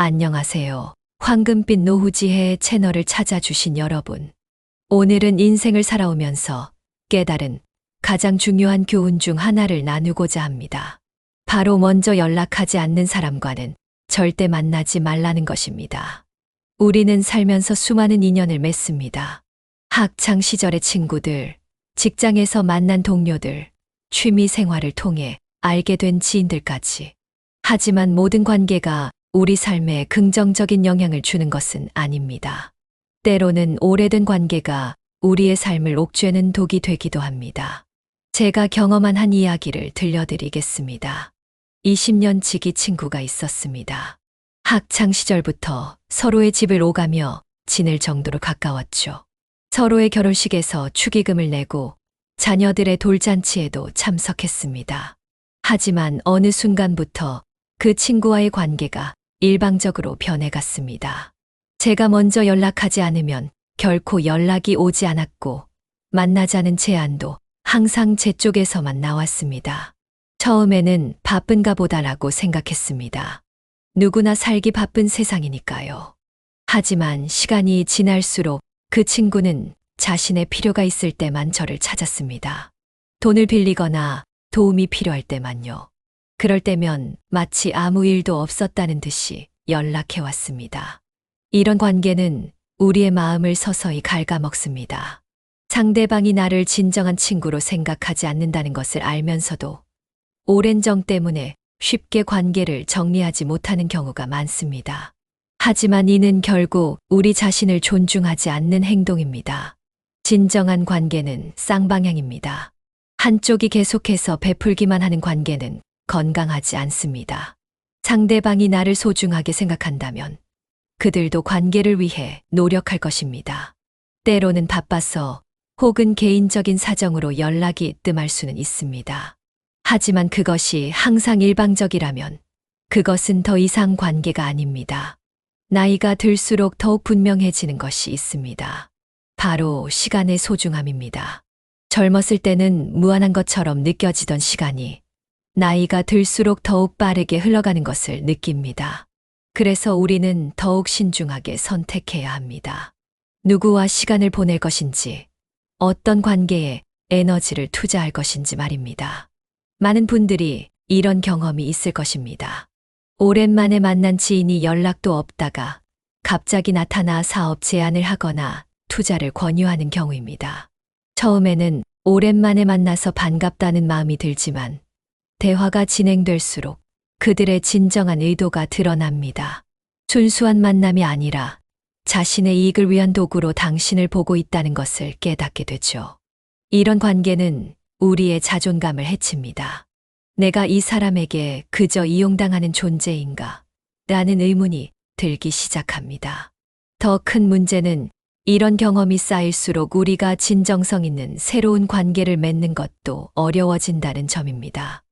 안녕하세요. 황금빛 노후지혜 채널을 찾아주신 여러분. 오늘은 인생을 살아오면서 깨달은 가장 중요한 교훈 중 하나를 나누고자 합니다. 바로 먼저 연락하지 않는 사람과는 절대 만나지 말라는 것입니다. 우리는 살면서 수많은 인연을 맺습니다. 학창 시절의 친구들, 직장에서 만난 동료들, 취미 생활을 통해 알게 된 지인들까지. 하지만 모든 관계가 우리 삶에 긍정적인 영향을 주는 것은 아닙니다. 때로는 오래된 관계가 우리의 삶을 옥죄는 독이 되기도 합니다. 제가 경험한 한 이야기를 들려드리겠습니다. 20년 지기 친구가 있었습니다. 학창 시절부터 서로의 집을 오가며 지낼 정도로 가까웠죠. 서로의 결혼식에서 축의금을 내고 자녀들의 돌잔치에도 참석했습니다. 하지만 어느 순간부터 그 친구와의 관계가 일방적으로 변해갔습니다. 제가 먼저 연락하지 않으면 결코 연락이 오지 않았고 만나자는 제안도 항상 제 쪽에서만 나왔습니다. 처음에는 바쁜가 보다라고 생각했습니다. 누구나 살기 바쁜 세상이니까요. 하지만 시간이 지날수록 그 친구는 자신의 필요가 있을 때만 저를 찾았습니다. 돈을 빌리거나 도움이 필요할 때만요. 그럴 때면 마치 아무 일도 없었다는 듯이 연락해 왔습니다. 이런 관계는 우리의 마음을 서서히 갉아먹습니다. 상대방이 나를 진정한 친구로 생각하지 않는다는 것을 알면서도 오랜 정 때문에 쉽게 관계를 정리하지 못하는 경우가 많습니다. 하지만 이는 결국 우리 자신을 존중하지 않는 행동입니다. 진정한 관계는 쌍방향입니다. 한쪽이 계속해서 베풀기만 하는 관계는 건강하지 않습니다. 상대방이 나를 소중하게 생각한다면 그들도 관계를 위해 노력할 것입니다. 때로는 바빠서 혹은 개인적인 사정으로 연락이 뜸할 수는 있습니다. 하지만 그것이 항상 일방적이라면 그것은 더 이상 관계가 아닙니다. 나이가 들수록 더욱 분명해지는 것이 있습니다. 바로 시간의 소중함입니다. 젊었을 때는 무한한 것처럼 느껴지던 시간이 나이가 들수록 더욱 빠르게 흘러가는 것을 느낍니다. 그래서 우리는 더욱 신중하게 선택해야 합니다. 누구와 시간을 보낼 것인지, 어떤 관계에 에너지를 투자할 것인지 말입니다. 많은 분들이 이런 경험이 있을 것입니다. 오랜만에 만난 지인이 연락도 없다가 갑자기 나타나 사업 제안을 하거나 투자를 권유하는 경우입니다. 처음에는 오랜만에 만나서 반갑다는 마음이 들지만 대화가 진행될수록 그들의 진정한 의도가 드러납니다. 순수한 만남이 아니라 자신의 이익을 위한 도구로 당신을 보고 있다는 것을 깨닫게 되죠. 이런 관계는 우리의 자존감을 해칩니다. 내가 이 사람에게 그저 이용당하는 존재인가? 라는 의문이 들기 시작합니다. 더 큰 문제는 이런 경험이 쌓일수록 우리가 진정성 있는 새로운 관계를 맺는 것도 어려워진다는 점입니다.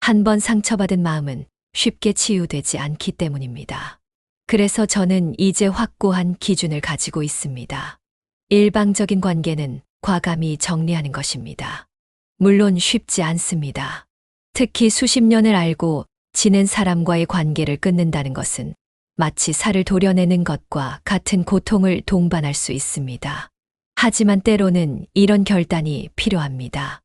한번 상처받은 마음은 쉽게 치유되지 않기 때문입니다. 그래서 저는 이제 확고한 기준을 가지고 있습니다. 일방적인 관계는 과감히 정리하는 것입니다. 물론 쉽지 않습니다. 특히 수십 년을 알고 지낸 사람과의 관계를 끊는다는 것은 마치 살을 도려내는 것과 같은 고통을 동반할 수 있습니다. 하지만 때로는 이런 결단이 필요합니다.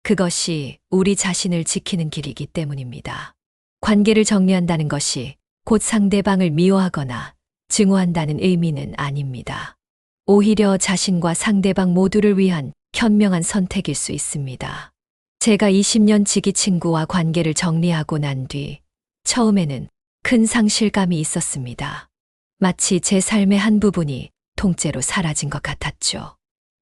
그것이 우리 자신을 지키는 길이기 때문입니다. 관계를 정리한다는 것이 곧 상대방을 미워하거나 증오한다는 의미는 아닙니다. 오히려 자신과 상대방 모두를 위한 현명한 선택일 수 있습니다. 제가 20년 지기 친구와 관계를 정리하고 난 뒤 처음에는 큰 상실감이 있었습니다. 마치 제 삶의 한 부분이 통째로 사라진 것 같았죠.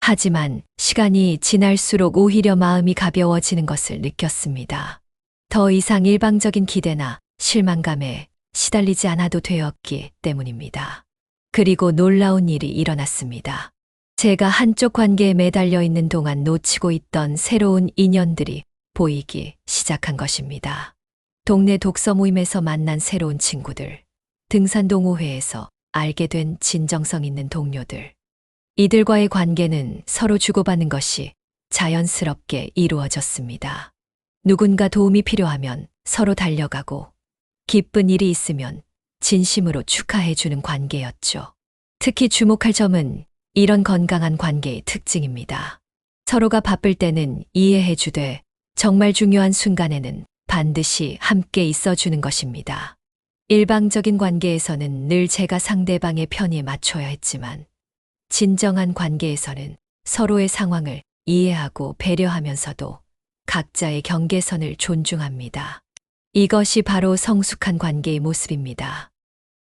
하지만 시간이 지날수록 오히려 마음이 가벼워지는 것을 느꼈습니다. 더 이상 일방적인 기대나 실망감에 시달리지 않아도 되었기 때문입니다. 그리고 놀라운 일이 일어났습니다. 제가 한쪽 관계에 매달려 있는 동안 놓치고 있던 새로운 인연들이 보이기 시작한 것입니다. 동네 독서 모임에서 만난 새로운 친구들, 등산 동호회에서 알게 된 진정성 있는 동료들. 이들과의 관계는 서로 주고받는 것이 자연스럽게 이루어졌습니다. 누군가 도움이 필요하면 서로 달려가고 기쁜 일이 있으면 진심으로 축하해주는 관계였죠. 특히 주목할 점은 이런 건강한 관계의 특징입니다. 서로가 바쁠 때는 이해해주되 정말 중요한 순간에는 반드시 함께 있어주는 것입니다. 일방적인 관계에서는 늘 제가 상대방의 편에 맞춰야 했지만 진정한 관계에서는 서로의 상황을 이해하고 배려하면서도 각자의 경계선을 존중합니다. 이것이 바로 성숙한 관계의 모습입니다.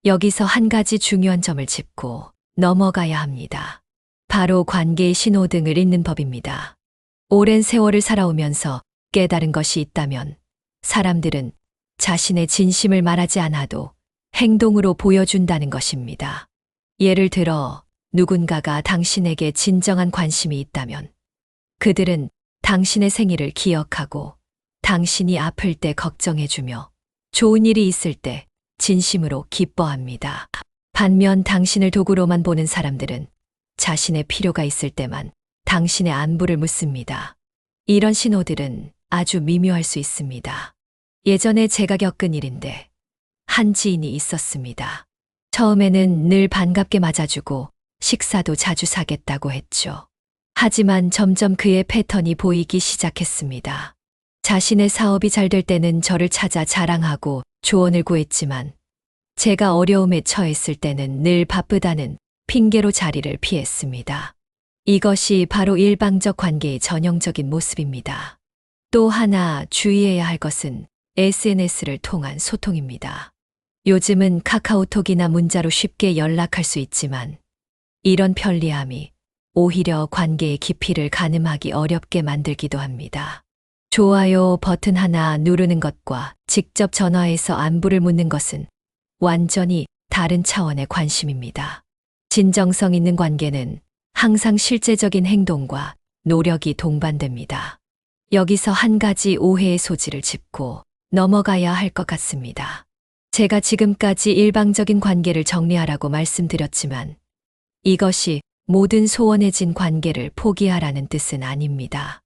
여기서 한 가지 중요한 점을 짚고 넘어가야 합니다. 바로 관계의 신호등을 읽는 법입니다. 오랜 세월을 살아오면서 깨달은 것이 있다면 사람들은 자신의 진심을 말하지 않아도 행동으로 보여준다는 것입니다. 예를 들어 누군가가 당신에게 진정한 관심이 있다면 그들은 당신의 생일을 기억하고 당신이 아플 때 걱정해주며 좋은 일이 있을 때 진심으로 기뻐합니다. 반면 당신을 도구로만 보는 사람들은 자신의 필요가 있을 때만 당신의 안부를 묻습니다. 이런 신호들은 아주 미묘할 수 있습니다. 예전에 제가 겪은 일인데 한 지인이 있었습니다. 처음에는 늘 반갑게 맞아주고 식사도 자주 사겠다고 했죠. 하지만 점점 그의 패턴이 보이기 시작했습니다. 자신의 사업이 잘 될 때는 저를 찾아 자랑하고 조언을 구했지만 제가 어려움에 처했을 때는 늘 바쁘다는 핑계로 자리를 피했습니다. 이것이 바로 일방적 관계의 전형적인 모습입니다. 또 하나 주의해야 할 것은 SNS를 통한 소통입니다. 요즘은 카카오톡이나 문자로 쉽게 연락할 수 있지만 이런 편리함이 오히려 관계의 깊이를 가늠하기 어렵게 만들기도 합니다. 좋아요 버튼 하나 누르는 것과 직접 전화해서 안부를 묻는 것은 완전히 다른 차원의 관심입니다. 진정성 있는 관계는 항상 실제적인 행동과 노력이 동반됩니다. 여기서 한 가지 오해의 소지를 짚고 넘어가야 할 것 같습니다. 제가 지금까지 일방적인 관계를 정리하라고 말씀드렸지만 이것이 모든 소원해진 관계를 포기하라는 뜻은 아닙니다.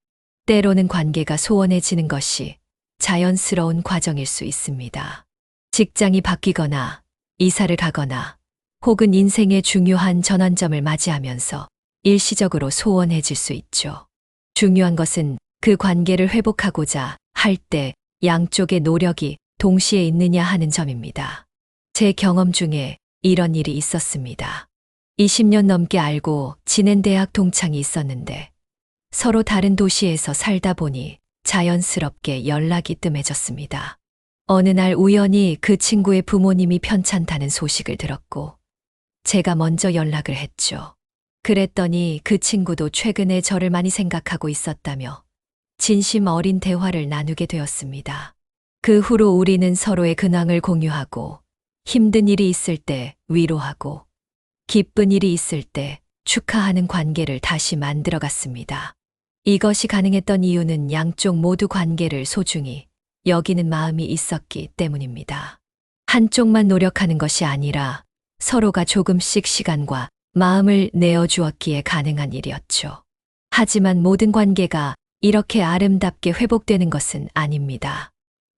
때로는 관계가 소원해지는 것이 자연스러운 과정일 수 있습니다. 직장이 바뀌거나 이사를 가거나 혹은 인생의 중요한 전환점을 맞이하면서 일시적으로 소원해질 수 있죠. 중요한 것은 그 관계를 회복하고자 할 때 양쪽의 노력이 동시에 있느냐 하는 점입니다. 제 경험 중에 이런 일이 있었습니다. 20년 넘게 알고 지낸 대학 동창이 있었는데 서로 다른 도시에서 살다 보니 자연스럽게 연락이 뜸해졌습니다. 어느 날 우연히 그 친구의 부모님이 편찮다는 소식을 들었고 제가 먼저 연락을 했죠. 그랬더니 그 친구도 최근에 저를 많이 생각하고 있었다며 진심 어린 대화를 나누게 되었습니다. 그 후로 우리는 서로의 근황을 공유하고 힘든 일이 있을 때 위로하고 기쁜 일이 있을 때 축하하는 관계를 다시 만들어갔습니다. 이것이 가능했던 이유는 양쪽 모두 관계를 소중히 여기는 마음이 있었기 때문입니다. 한쪽만 노력하는 것이 아니라 서로가 조금씩 시간과 마음을 내어주었기에 가능한 일이었죠. 하지만 모든 관계가 이렇게 아름답게 회복되는 것은 아닙니다.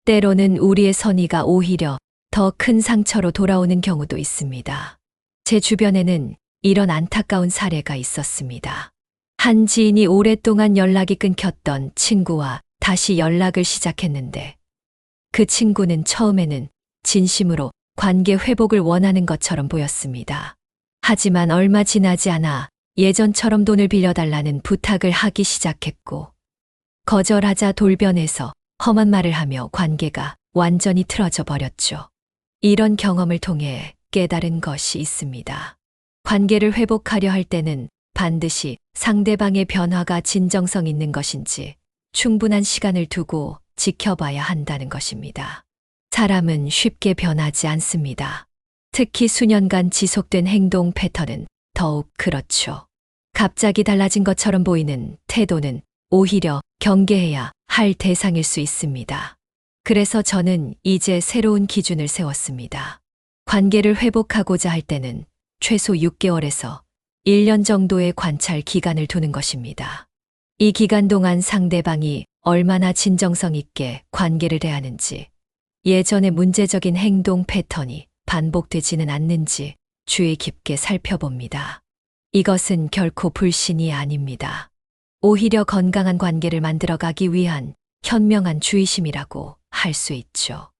때로는 우리의 선의가 오히려 더 큰 상처로 돌아오는 경우도 있습니다. 제 주변에는 이런 안타까운 사례가 있었습니다. 한 지인이 오랫동안 연락이 끊겼던 친구와 다시 연락을 시작했는데 그 친구는 처음에는 진심으로 관계 회복을 원하는 것처럼 보였습니다. 하지만 얼마 지나지 않아 예전처럼 돈을 빌려달라는 부탁을 하기 시작했고 거절하자 돌변해서 험한 말을 하며 관계가 완전히 틀어져 버렸죠. 이런 경험을 통해 깨달은 것이 있습니다. 관계를 회복하려 할 때는 반드시 상대방의 변화가 진정성 있는 것인지 충분한 시간을 두고 지켜봐야 한다는 것입니다. 사람은 쉽게 변하지 않습니다. 특히 수년간 지속된 행동 패턴은 더욱 그렇죠. 갑자기 달라진 것처럼 보이는 태도는 오히려 경계해야 할 대상일 수 있습니다. 그래서 저는 이제 새로운 기준을 세웠습니다. 관계를 회복하고자 할 때는 최소 6개월에서 1년 정도의 관찰 기간을 두는 것입니다. 이 기간 동안 상대방이 얼마나 진정성 있게 관계를 대하는지, 예전의 문제적인 행동 패턴이 반복되지는 않는지 주의 깊게 살펴봅니다. 이것은 결코 불신이 아닙니다. 오히려 건강한 관계를 만들어가기 위한 현명한 주의심이라고 할 수 있죠.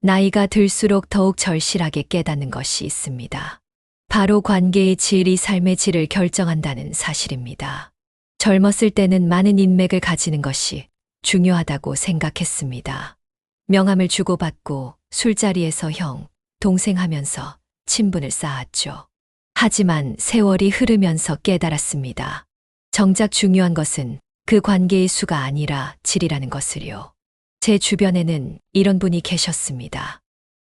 나이가 들수록 더욱 절실하게 깨닫는 것이 있습니다. 바로 관계의 질이 삶의 질을 결정한다는 사실입니다. 젊었을 때는 많은 인맥을 가지는 것이 중요하다고 생각했습니다. 명함을 주고받고 술자리에서 형, 동생 하면서 친분을 쌓았죠. 하지만 세월이 흐르면서 깨달았습니다. 정작 중요한 것은 그 관계의 수가 아니라 질이라는 것을요. 제 주변에는 이런 분이 계셨습니다.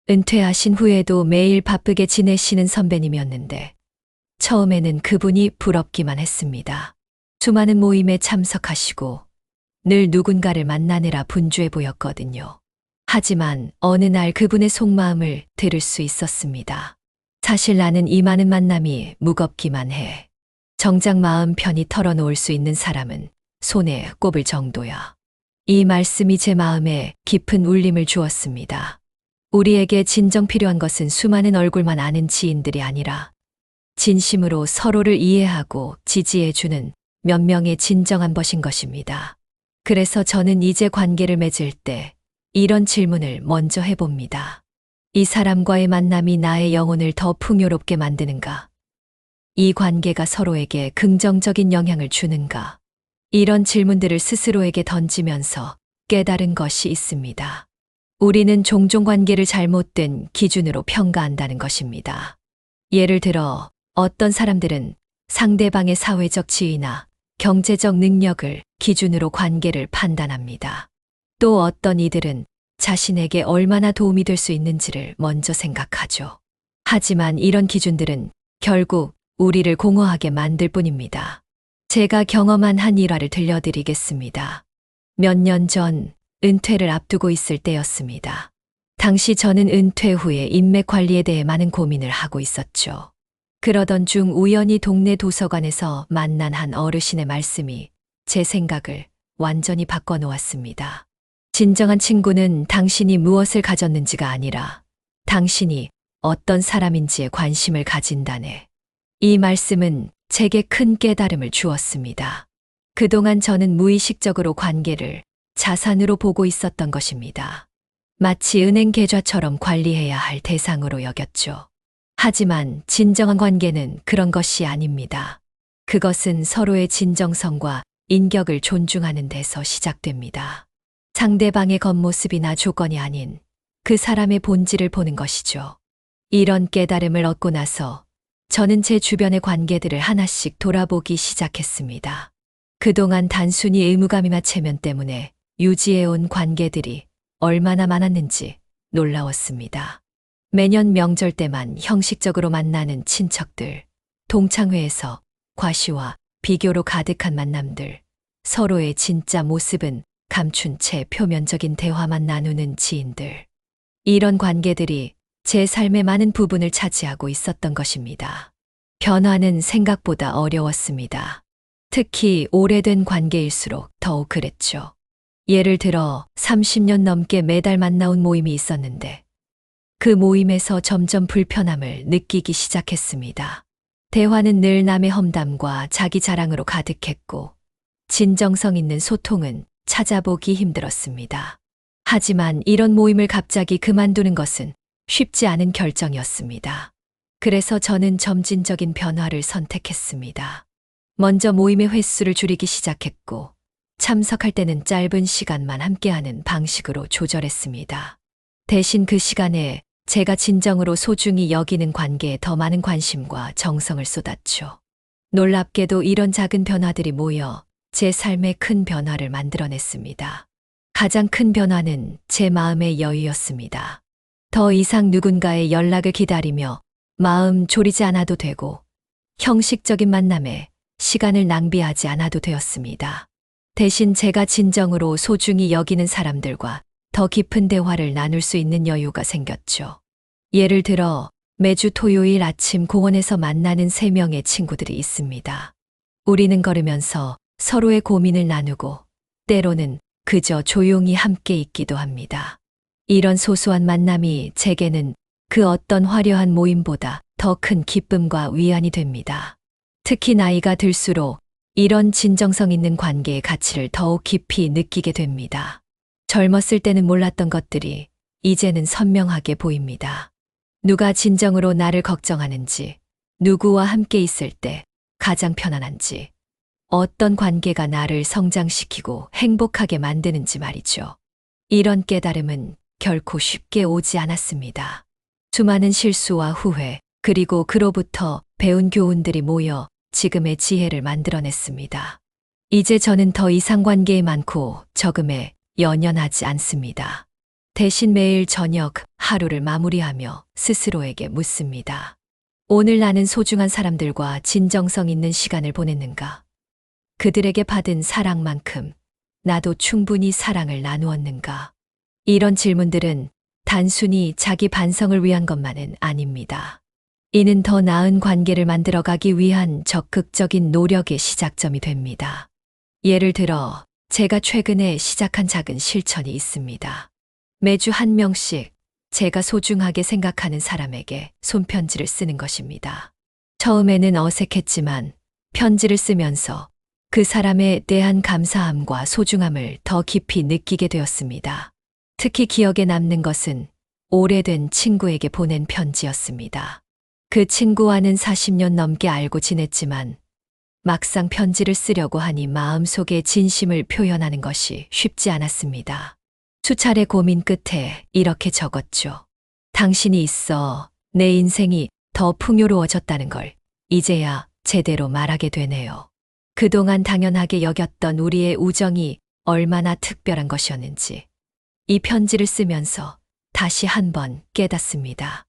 은퇴하신 후에도 매일 바쁘게 지내시는 선배님이었는데 처음에는 그분이 부럽기만 했습니다. 수많은 모임에 참석하시고 늘 누군가를 만나느라 분주해 보였거든요. 하지만 어느 날 그분의 속마음을 들을 수 있었습니다. 사실 나는 이 많은 만남이 무겁기만 해. 정작 마음 편히 털어놓을 수 있는 사람은 손에 꼽을 정도야. 이 말씀이 제 마음에 깊은 울림을 주었습니다. 우리에게 진정 필요한 것은 수많은 얼굴만 아는 지인들이 아니라 진심으로 서로를 이해하고 지지해주는 몇 명의 진정한 벗인 것입니다. 그래서 저는 이제 관계를 맺을 때 이런 질문을 먼저 해봅니다. 이 사람과의 만남이 나의 영혼을 더 풍요롭게 만드는가? 이 관계가 서로에게 긍정적인 영향을 주는가? 이런 질문들을 스스로에게 던지면서 깨달은 것이 있습니다. 우리는 종종 관계를 잘못된 기준으로 평가한다는 것입니다. 예를 들어 어떤 사람들은 상대방의 사회적 지위나 경제적 능력을 기준으로 관계를 판단합니다. 또 어떤 이들은 자신에게 얼마나 도움이 될 수 있는지를 먼저 생각하죠. 하지만 이런 기준들은 결국 우리를 공허하게 만들 뿐입니다. 제가 경험한 한 일화를 들려드리겠습니다. 몇 년 전 은퇴를 앞두고 있을 때였습니다. 당시 저는 은퇴 후에 인맥 관리에 대해 많은 고민을 하고 있었죠. 그러던 중 우연히 동네 도서관에서 만난 한 어르신의 말씀이 제 생각을 완전히 바꿔놓았습니다. 진정한 친구는 당신이 무엇을 가졌는지가 아니라 당신이 어떤 사람인지에 관심을 가진다네. 이 말씀은 제게 큰 깨달음을 주었습니다. 그동안 저는 무의식적으로 관계를 자산으로 보고 있었던 것입니다. 마치 은행 계좌처럼 관리해야 할 대상으로 여겼죠. 하지만 진정한 관계는 그런 것이 아닙니다. 그것은 서로의 진정성과 인격을 존중하는 데서 시작됩니다. 상대방의 겉모습이나 조건이 아닌 그 사람의 본질을 보는 것이죠. 이런 깨달음을 얻고 나서 저는 제 주변의 관계들을 하나씩 돌아보기 시작했습니다. 그동안 단순히 의무감이나 체면 때문에 유지해온 관계들이 얼마나 많았는지 놀라웠습니다. 매년 명절 때만 형식적으로 만나는 친척들, 동창회에서 과시와 비교로 가득한 만남들, 서로의 진짜 모습은 감춘 채 표면적인 대화만 나누는 지인들. 이런 관계들이 제 삶의 많은 부분을 차지하고 있었던 것입니다. 변화는 생각보다 어려웠습니다. 특히 오래된 관계일수록 더욱 그랬죠. 예를 들어 30년 넘게 매달 만나온 모임이 있었는데 그 모임에서 점점 불편함을 느끼기 시작했습니다. 대화는 늘 남의 험담과 자기 자랑으로 가득했고 진정성 있는 소통은 찾아보기 힘들었습니다. 하지만 이런 모임을 갑자기 그만두는 것은 쉽지 않은 결정이었습니다. 그래서 저는 점진적인 변화를 선택했습니다. 먼저 모임의 횟수를 줄이기 시작했고 참석할 때는 짧은 시간만 함께하는 방식으로 조절했습니다. 대신 그 시간에 제가 진정으로 소중히 여기는 관계에 더 많은 관심과 정성을 쏟았죠. 놀랍게도 이런 작은 변화들이 모여 제 삶에 큰 변화를 만들어냈습니다. 가장 큰 변화는 제 마음의 여유였습니다. 더 이상 누군가의 연락을 기다리며 마음 졸이지 않아도 되고 형식적인 만남에 시간을 낭비하지 않아도 되었습니다. 대신 제가 진정으로 소중히 여기는 사람들과 더 깊은 대화를 나눌 수 있는 여유가 생겼죠. 예를 들어 매주 토요일 아침 공원에서 만나는 3명의 친구들이 있습니다. 우리는 걸으면서 서로의 고민을 나누고 때로는 그저 조용히 함께 있기도 합니다. 이런 소소한 만남이 제게는 그 어떤 화려한 모임보다 더 큰 기쁨과 위안이 됩니다. 특히 나이가 들수록 이런 진정성 있는 관계의 가치를 더욱 깊이 느끼게 됩니다. 젊었을 때는 몰랐던 것들이 이제는 선명하게 보입니다. 누가 진정으로 나를 걱정하는지, 누구와 함께 있을 때 가장 편안한지, 어떤 관계가 나를 성장시키고 행복하게 만드는지 말이죠. 이런 깨달음은 결코 쉽게 오지 않았습니다. 수많은 실수와 후회, 그리고 그로부터 배운 교훈들이 모여 지금의 지혜를 만들어냈습니다. 이제 저는 더 이상 관계에 많고 적음에 연연하지 않습니다. 대신 매일 저녁 하루를 마무리하며 스스로에게 묻습니다. 오늘 나는 소중한 사람들과 진정성 있는 시간을 보냈는가? 그들에게 받은 사랑만큼 나도 충분히 사랑을 나누었는가? 이런 질문들은 단순히 자기 반성을 위한 것만은 아닙니다. 이는 더 나은 관계를 만들어가기 위한 적극적인 노력의 시작점이 됩니다. 예를 들어 제가 최근에 시작한 작은 실천이 있습니다. 매주 한 명씩 제가 소중하게 생각하는 사람에게 손편지를 쓰는 것입니다. 처음에는 어색했지만 편지를 쓰면서 그 사람에 대한 감사함과 소중함을 더 깊이 느끼게 되었습니다. 특히 기억에 남는 것은 오래된 친구에게 보낸 편지였습니다. 그 친구와는 40년 넘게 알고 지냈지만 막상 편지를 쓰려고 하니 마음속의 진심을 표현하는 것이 쉽지 않았습니다. 수차례 고민 끝에 이렇게 적었죠. 당신이 있어 내 인생이 더 풍요로워졌다는 걸 이제야 제대로 말하게 되네요. 그동안 당연하게 여겼던 우리의 우정이 얼마나 특별한 것이었는지 이 편지를 쓰면서 다시 한번 깨닫습니다.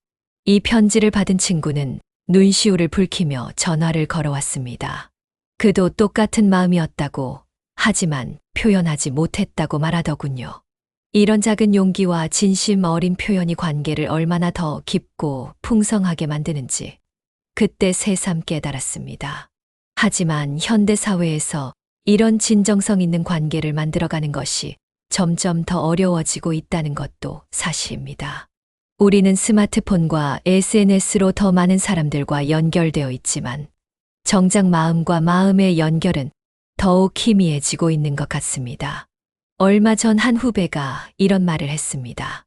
이 편지를 받은 친구는 눈시울을 붉히며 전화를 걸어왔습니다. 그도 똑같은 마음이었다고, 하지만 표현하지 못했다고 말하더군요. 이런 작은 용기와 진심 어린 표현이 관계를 얼마나 더 깊고 풍성하게 만드는지 그때 새삼 깨달았습니다. 하지만 현대 사회에서 이런 진정성 있는 관계를 만들어가는 것이 점점 더 어려워지고 있다는 것도 사실입니다. 우리는 스마트폰과 SNS로 더 많은 사람들과 연결되어 있지만 정작 마음과 마음의 연결은 더욱 희미해지고 있는 것 같습니다. 얼마 전 한 후배가 이런 말을 했습니다.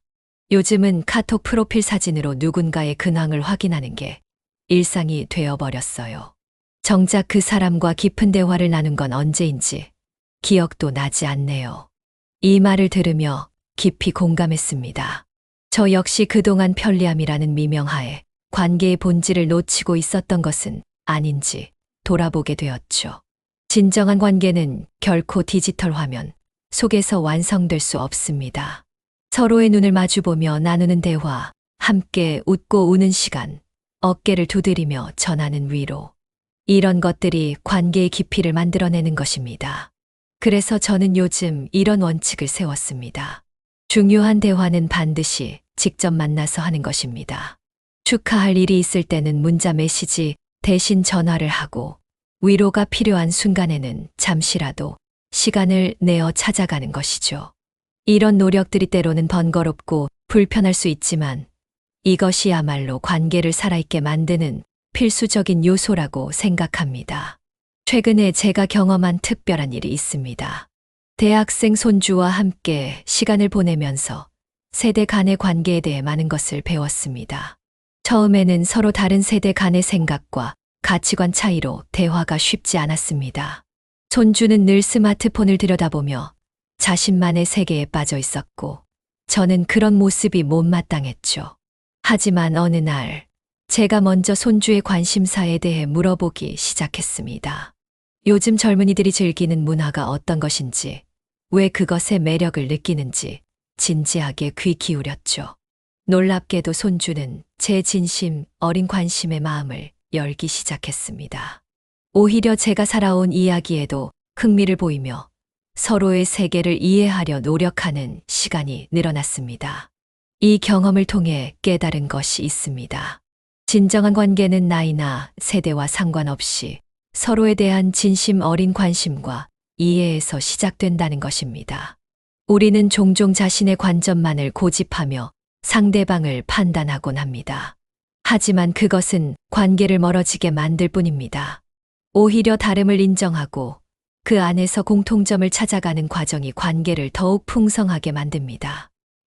요즘은 카톡 프로필 사진으로 누군가의 근황을 확인하는 게 일상이 되어버렸어요. 정작 그 사람과 깊은 대화를 나눈 건 언제인지 기억도 나지 않네요. 이 말을 들으며 깊이 공감했습니다. 저 역시 그동안 편리함이라는 미명하에 관계의 본질을 놓치고 있었던 것은 아닌지 돌아보게 되었죠. 진정한 관계는 결코 디지털 화면 속에서 완성될 수 없습니다. 서로의 눈을 마주보며 나누는 대화, 함께 웃고 우는 시간, 어깨를 두드리며 전하는 위로. 이런 것들이 관계의 깊이를 만들어내는 것입니다. 그래서 저는 요즘 이런 원칙을 세웠습니다. 중요한 대화는 반드시 직접 만나서 하는 것입니다. 축하할 일이 있을 때는 문자 메시지 대신 전화를 하고 위로가 필요한 순간에는 잠시라도 시간을 내어 찾아가는 것이죠. 이런 노력들이 때로는 번거롭고 불편할 수 있지만 이것이야말로 관계를 살아있게 만드는 필수적인 요소라고 생각합니다. 최근에 제가 경험한 특별한 일이 있습니다. 대학생 손주와 함께 시간을 보내면서 세대 간의 관계에 대해 많은 것을 배웠습니다. 처음에는 서로 다른 세대 간의 생각과 가치관 차이로 대화가 쉽지 않았습니다. 손주는 늘 스마트폰을 들여다보며 자신만의 세계에 빠져 있었고 저는 그런 모습이 못마땅했죠. 하지만 어느 날 제가 먼저 손주의 관심사에 대해 물어보기 시작했습니다. 요즘 젊은이들이 즐기는 문화가 어떤 것인지, 왜 그것의 매력을 느끼는지 진지하게 귀 기울였죠. 놀랍게도 손주는 제 진심 어린 관심의 마음을 열기 시작했습니다. 오히려 제가 살아온 이야기에도 흥미를 보이며 서로의 세계를 이해하려 노력하는 시간이 늘어났습니다. 이 경험을 통해 깨달은 것이 있습니다. 진정한 관계는 나이나 세대와 상관없이 서로에 대한 진심 어린 관심과 이해에서 시작된다는 것입니다. 우리는 종종 자신의 관점만을 고집하며 상대방을 판단하곤 합니다. 하지만 그것은 관계를 멀어지게 만들 뿐입니다. 오히려 다름을 인정하고 그 안에서 공통점을 찾아가는 과정이 관계를 더욱 풍성하게 만듭니다.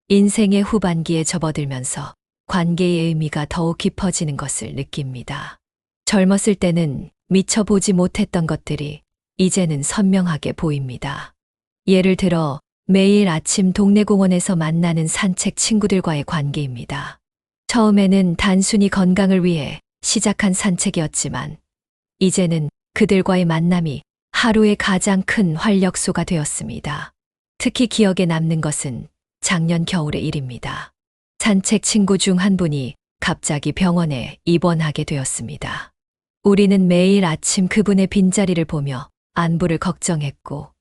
인생의 후반기에 접어들면서 관계의 의미가 더욱 깊어지는 것을 느낍니다. 젊었을 때는 미처 보지 못했던 것들이 이제는 선명하게 보입니다. 예를 들어 매일 아침 동네 공원에서 만나는 산책 친구들과의 관계입니다. 처음에는 단순히 건강을 위해 시작한 산책이었지만 이제는 그들과의 만남이 하루의 가장 큰 활력소가 되었습니다. 특히 기억에 남는 것은 작년 겨울의 일입니다. 산책 친구 중 한 분이 갑자기 병원에 입원하게 되었습니다. 우리는 매일 아침 그분의 빈자리를 보며 안부를 걱정했고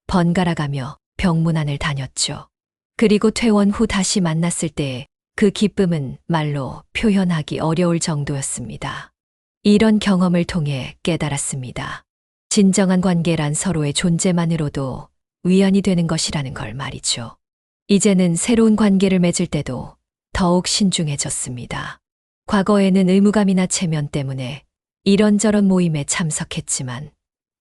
번갈아가며 병문안을 다녔죠. 그리고 퇴원 후 다시 만났을 때의 그 기쁨은 말로 표현하기 어려울 정도였습니다. 이런 경험을 통해 깨달았습니다. 진정한 관계란 서로의 존재만으로도 위안이 되는 것이라는 걸 말이죠. 이제는 새로운 관계를 맺을 때도 더욱 신중해졌습니다. 과거에는 의무감이나 체면 때문에 이런저런 모임에 참석했지만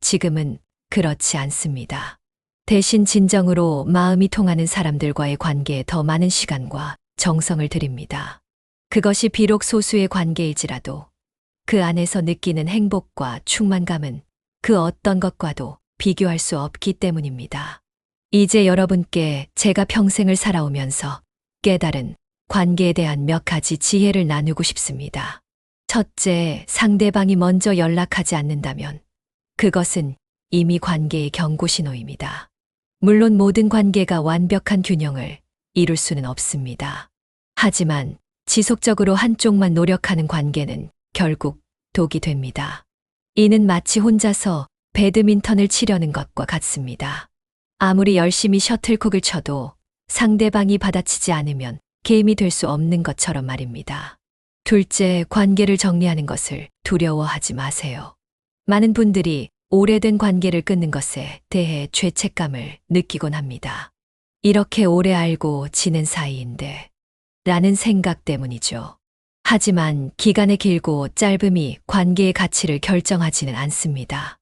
지금은 그렇지 않습니다. 대신 진정으로 마음이 통하는 사람들과의 관계에 더 많은 시간과 정성을 들입니다. 그것이 비록 소수의 관계일지라도 그 안에서 느끼는 행복과 충만감은 그 어떤 것과도 비교할 수 없기 때문입니다. 이제 여러분께 제가 평생을 살아오면서 깨달은 관계에 대한 몇 가지 지혜를 나누고 싶습니다. 첫째, 상대방이 먼저 연락하지 않는다면 그것은 이미 관계의 경고 신호입니다. 물론 모든 관계가 완벽한 균형을 이룰 수는 없습니다. 하지만 지속적으로 한쪽만 노력하는 관계는 결국 독이 됩니다. 이는 마치 혼자서 배드민턴을 치려는 것과 같습니다. 아무리 열심히 셔틀콕을 쳐도 상대방이 받아치지 않으면 게임이 될 수 없는 것처럼 말입니다. 둘째, 관계를 정리하는 것을 두려워하지 마세요. 많은 분들이 오래된 관계를 끊는 것에 대해 죄책감을 느끼곤 합니다. 이렇게 오래 알고 지낸 사이인데 라는 생각 때문이죠. 하지만 기간의 길고 짧음이 관계의 가치를 결정하지는 않습니다.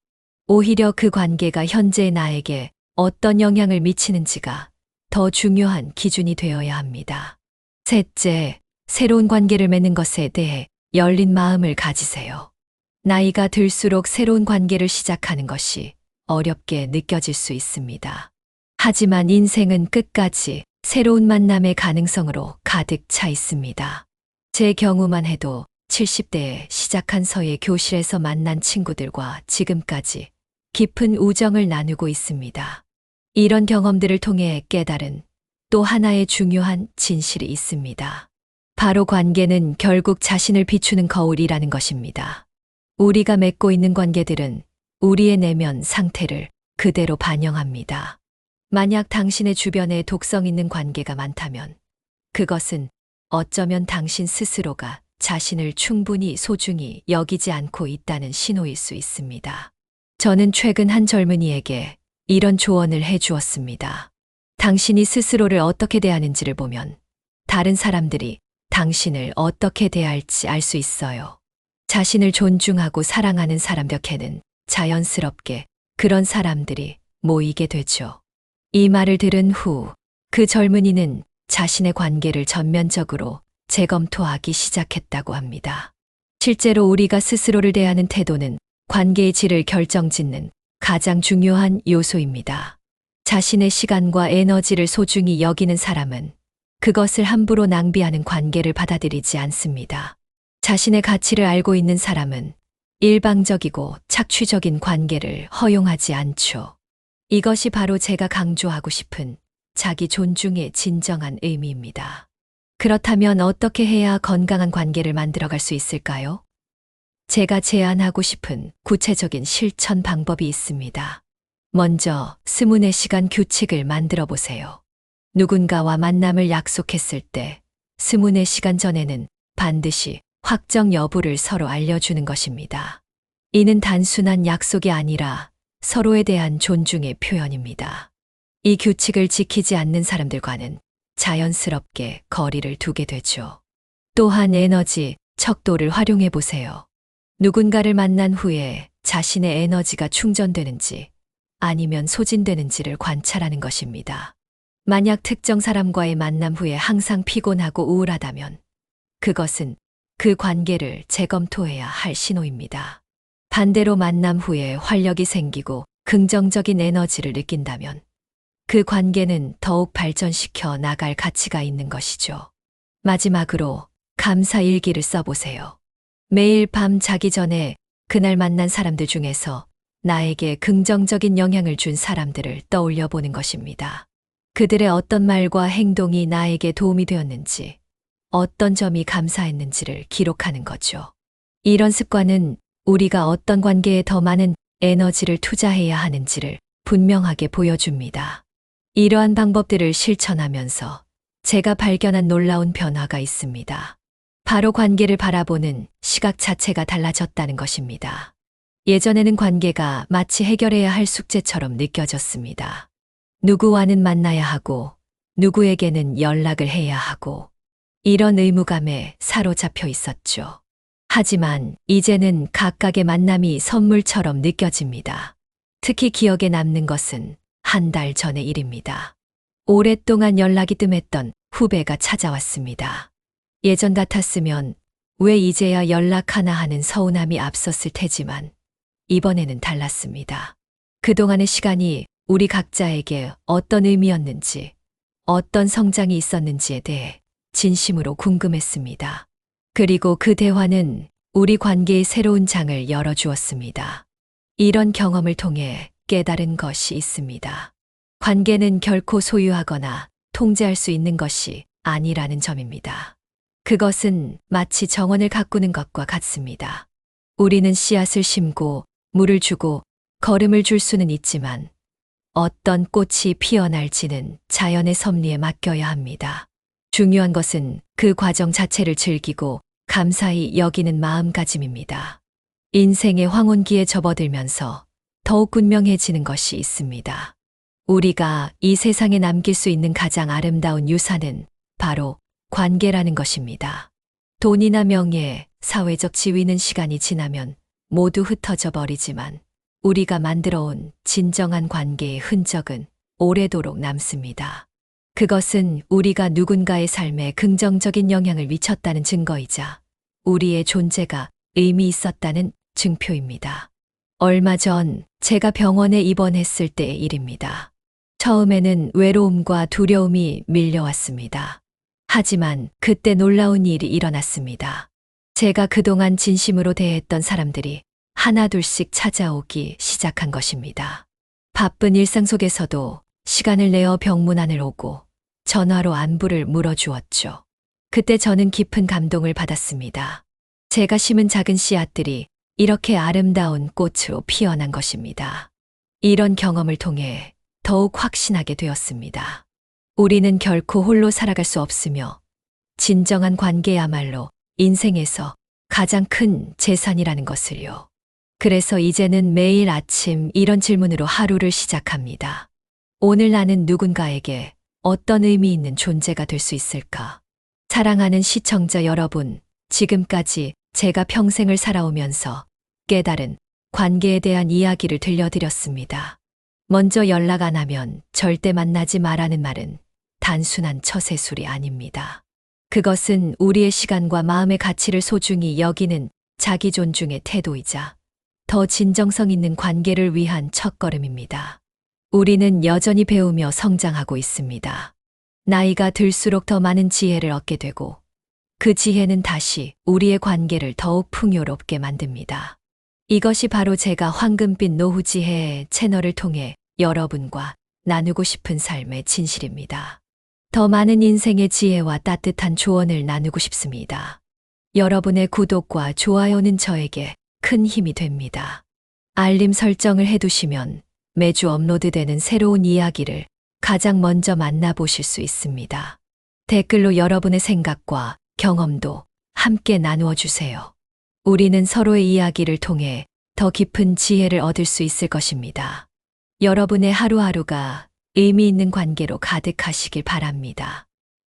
오히려 그 관계가 현재의 나에게 어떤 영향을 미치는지가 더 중요한 기준이 되어야 합니다. 셋째, 새로운 관계를 맺는 것에 대해 열린 마음을 가지세요. 나이가 들수록 새로운 관계를 시작하는 것이 어렵게 느껴질 수 있습니다. 하지만 인생은 끝까지 새로운 만남의 가능성으로 가득 차 있습니다. 제 경우만 해도 70대에 시작한 서예 교실에서 만난 친구들과 지금까지 깊은 우정을 나누고 있습니다. 이런 경험들을 통해 깨달은 또 하나의 중요한 진실이 있습니다. 바로 관계는 결국 자신을 비추는 거울이라는 것입니다. 우리가 맺고 있는 관계들은 우리의 내면 상태를 그대로 반영합니다. 만약 당신의 주변에 독성 있는 관계가 많다면 그것은 어쩌면 당신 스스로가 자신을 충분히 소중히 여기지 않고 있다는 신호일 수 있습니다. 저는 최근 한 젊은이에게 이런 조언을 해 주었습니다. 당신이 스스로를 어떻게 대하는지를 보면 다른 사람들이 당신을 어떻게 대할지 알 수 있어요. 자신을 존중하고 사랑하는 사람 곁에는 자연스럽게 그런 사람들이 모이게 되죠. 이 말을 들은 후 그 젊은이는 자신의 관계를 전면적으로 재검토하기 시작했다고 합니다. 실제로 우리가 스스로를 대하는 태도는 관계의 질을 결정짓는 가장 중요한 요소입니다. 자신의 시간과 에너지를 소중히 여기는 사람은 그것을 함부로 낭비하는 관계를 받아들이지 않습니다. 자신의 가치를 알고 있는 사람은 일방적이고 착취적인 관계를 허용하지 않죠. 이것이 바로 제가 강조하고 싶은 자기 존중의 진정한 의미입니다. 그렇다면 어떻게 해야 건강한 관계를 만들어갈 수 있을까요? 제가 제안하고 싶은 구체적인 실천 방법이 있습니다. 먼저 24시간 규칙을 만들어 보세요. 누군가와 만남을 약속했을 때 24시간 전에는 반드시 확정 여부를 서로 알려주는 것입니다. 이는 단순한 약속이 아니라 서로에 대한 존중의 표현입니다. 이 규칙을 지키지 않는 사람들과는 자연스럽게 거리를 두게 되죠. 또한 에너지, 척도를 활용해 보세요. 누군가를 만난 후에 자신의 에너지가 충전되는지 아니면 소진되는지를 관찰하는 것입니다. 만약 특정 사람과의 만남 후에 항상 피곤하고 우울하다면 그것은 그 관계를 재검토해야 할 신호입니다. 반대로 만남 후에 활력이 생기고 긍정적인 에너지를 느낀다면 그 관계는 더욱 발전시켜 나갈 가치가 있는 것이죠. 마지막으로 감사 일기를 써보세요. 매일 밤 자기 전에 그날 만난 사람들 중에서 나에게 긍정적인 영향을 준 사람들을 떠올려 보는 것입니다. 그들의 어떤 말과 행동이 나에게 도움이 되었는지, 어떤 점이 감사했는지를 기록하는 거죠. 이런 습관은 우리가 어떤 관계에 더 많은 에너지를 투자해야 하는지를 분명하게 보여줍니다. 이러한 방법들을 실천하면서 제가 발견한 놀라운 변화가 있습니다. 바로 관계를 바라보는 시각 자체가 달라졌다는 것입니다. 예전에는 관계가 마치 해결해야 할 숙제처럼 느껴졌습니다. 누구와는 만나야 하고, 누구에게는 연락을 해야 하고, 이런 의무감에 사로잡혀 있었죠. 하지만 이제는 각각의 만남이 선물처럼 느껴집니다. 특히 기억에 남는 것은 한 달 전의 일입니다. 오랫동안 연락이 뜸했던 후배가 찾아왔습니다. 예전 같았으면 왜 이제야 연락하나 하는 서운함이 앞섰을 테지만 이번에는 달랐습니다. 그동안의 시간이 우리 각자에게 어떤 의미였는지, 어떤 성장이 있었는지에 대해 진심으로 궁금했습니다. 그리고 그 대화는 우리 관계의 새로운 장을 열어주었습니다. 이런 경험을 통해 깨달은 것이 있습니다. 관계는 결코 소유하거나 통제할 수 있는 것이 아니라는 점입니다. 그것은 마치 정원을 가꾸는 것과 같습니다. 우리는 씨앗을 심고 물을 주고 거름을 줄 수는 있지만 어떤 꽃이 피어날지는 자연의 섭리에 맡겨야 합니다. 중요한 것은 그 과정 자체를 즐기고 감사히 여기는 마음가짐입니다. 인생의 황혼기에 접어들면서 더욱 분명해지는 것이 있습니다. 우리가 이 세상에 남길 수 있는 가장 아름다운 유산은 바로 관계라는 것입니다. 돈이나 명예, 사회적 지위는 시간이 지나면 모두 흩어져 버리지만 우리가 만들어온 진정한 관계의 흔적은 오래도록 남습니다. 그것은 우리가 누군가의 삶에 긍정적인 영향을 미쳤다는 증거이자 우리의 존재가 의미 있었다는 증표입니다. 얼마 전 제가 병원에 입원했을 때의 일입니다. 처음에는 외로움과 두려움이 밀려왔습니다. 하지만 그때 놀라운 일이 일어났습니다. 제가 그동안 진심으로 대했던 사람들이 하나둘씩 찾아오기 시작한 것입니다. 바쁜 일상 속에서도 시간을 내어 병문안을 오고 전화로 안부를 물어주었죠. 그때 저는 깊은 감동을 받았습니다. 제가 심은 작은 씨앗들이 이렇게 아름다운 꽃으로 피어난 것입니다. 이런 경험을 통해 더욱 확신하게 되었습니다. 우리는 결코 홀로 살아갈 수 없으며 진정한 관계야말로 인생에서 가장 큰 재산이라는 것을요. 그래서 이제는 매일 아침 이런 질문으로 하루를 시작합니다. 오늘 나는 누군가에게 어떤 의미 있는 존재가 될 수 있을까? 사랑하는 시청자 여러분, 지금까지 제가 평생을 살아오면서 깨달은 관계에 대한 이야기를 들려드렸습니다. 먼저 연락 안 하면 절대 만나지 말라는 말은 단순한 처세술이 아닙니다. 그것은 우리의 시간과 마음의 가치를 소중히 여기는 자기 존중의 태도이자 더 진정성 있는 관계를 위한 첫걸음입니다. 우리는 여전히 배우며 성장하고 있습니다. 나이가 들수록 더 많은 지혜를 얻게 되고 그 지혜는 다시 우리의 관계를 더욱 풍요롭게 만듭니다. 이것이 바로 제가 황금빛 노후 지혜 채널을 통해 여러분과 나누고 싶은 삶의 진실입니다. 더 많은 인생의 지혜와 따뜻한 조언을 나누고 싶습니다. 여러분의 구독과 좋아요는 저에게 큰 힘이 됩니다. 알림 설정을 해두시면 매주 업로드되는 새로운 이야기를 가장 먼저 만나보실 수 있습니다. 댓글로 여러분의 생각과 경험도 함께 나누어 주세요. 우리는 서로의 이야기를 통해 더 깊은 지혜를 얻을 수 있을 것입니다. 여러분의 하루하루가 의미 있는 관계로 가득하시길 바랍니다.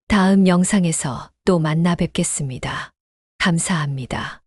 다음 영상에서 또 만나 뵙겠습니다. 감사합니다.